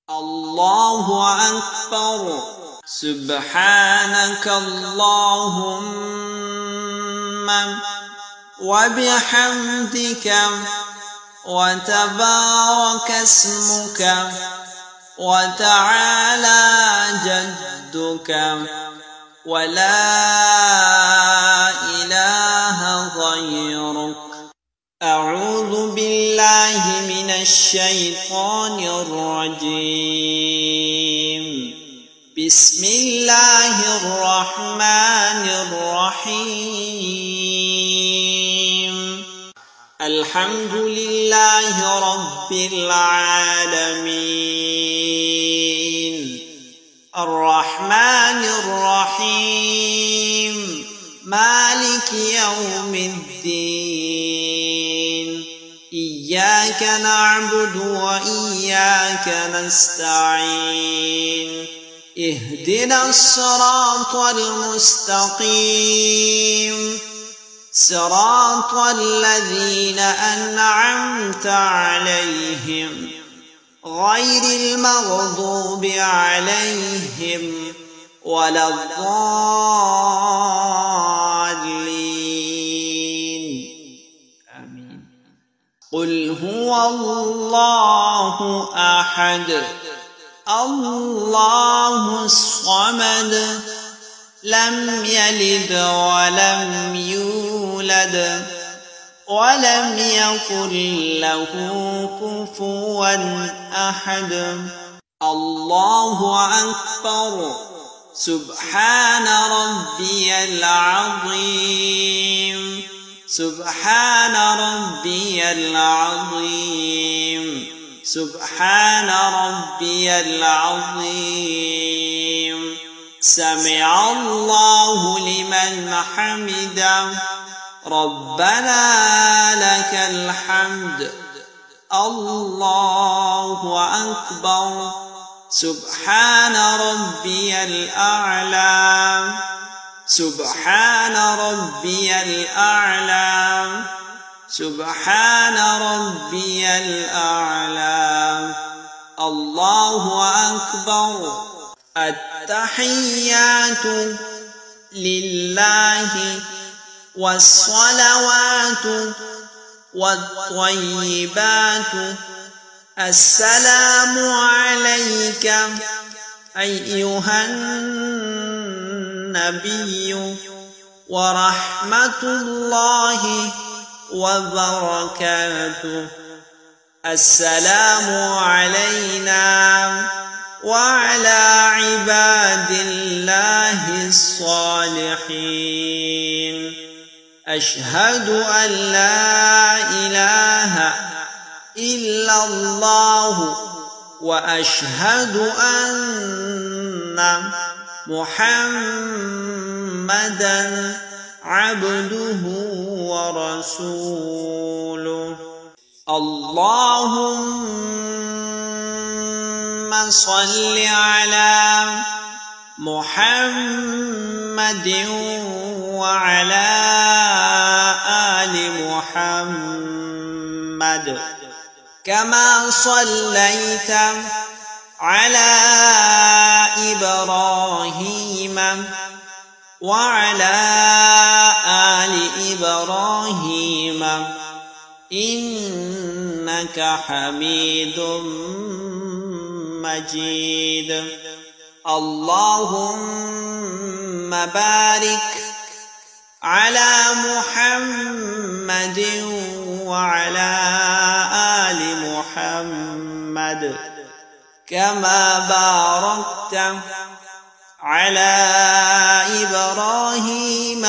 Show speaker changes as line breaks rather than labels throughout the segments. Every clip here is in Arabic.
الله أكبر. سبحانك اللهم وبحمدك وتبارك اسمك وتعالى جدك ولا إله غيرك. أعوذ بالله من الشيطان الرجيم. بسم الله الرحمن الرحيم. الحمد لله رب العالمين الرحمن الرحيم مالك يوم الدين. إياك نعبد وإياك نستعين. اهدنا الصراط المستقيم صراط الذين أنعمت عليهم غير المغضوب عليهم ولا الضالين. آمين. قل هو الله أحد الله الصمد لم يلد ولم يولد ولم يكن له كفوا أحد. الله أكبر. سبحان ربي العظيم. سبحان ربي العظيم. سبحان ربي العظيم. سمع الله لمن حمده. ربنا لك الحمد. الله أكبر. سبحان ربي الأعلى. سبحان ربي الأعلى. سبحان ربي الأعلى. الله أكبر. التحيات لله والصلوات والطيبات. السلام عليك أيها النبي ورحمة الله وبركاته. السلام علينا وعلى عباد الله الصالحين. أشهد أن لا إله إلا الله وأشهد أن محمدًا عبده ورسوله. اللهم صل على محمد وعلى آل محمد كما صليت على إبراهيم وعلى آل إبراهيم إنك حميد مجيد. اللهم بارك على محمد وعلى آل محمد كما باركت على إبراهيم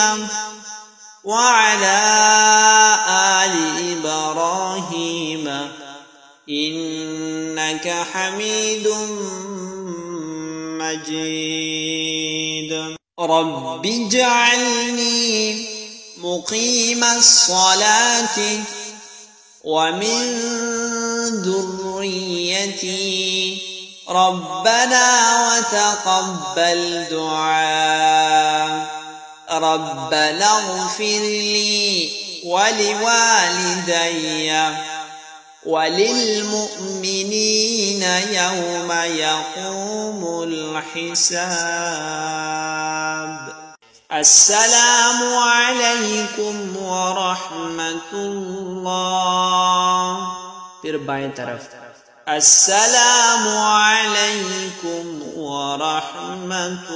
وعلى آل إبراهيم إنك حميد مجيد. رب اجعلني مقيم الصلاة ومن ذريتي ربنا وتقبل دعاء. ربنا اغفر لي ولوالدي वलिलमुमिनीन यौम यक़ूमुल हिसाब। अस्सलामु अलैकुम व रहमतुल्लाह। फिर बाएं तरफ अस्सलामु अलैकुम व रहमतुल्लाह।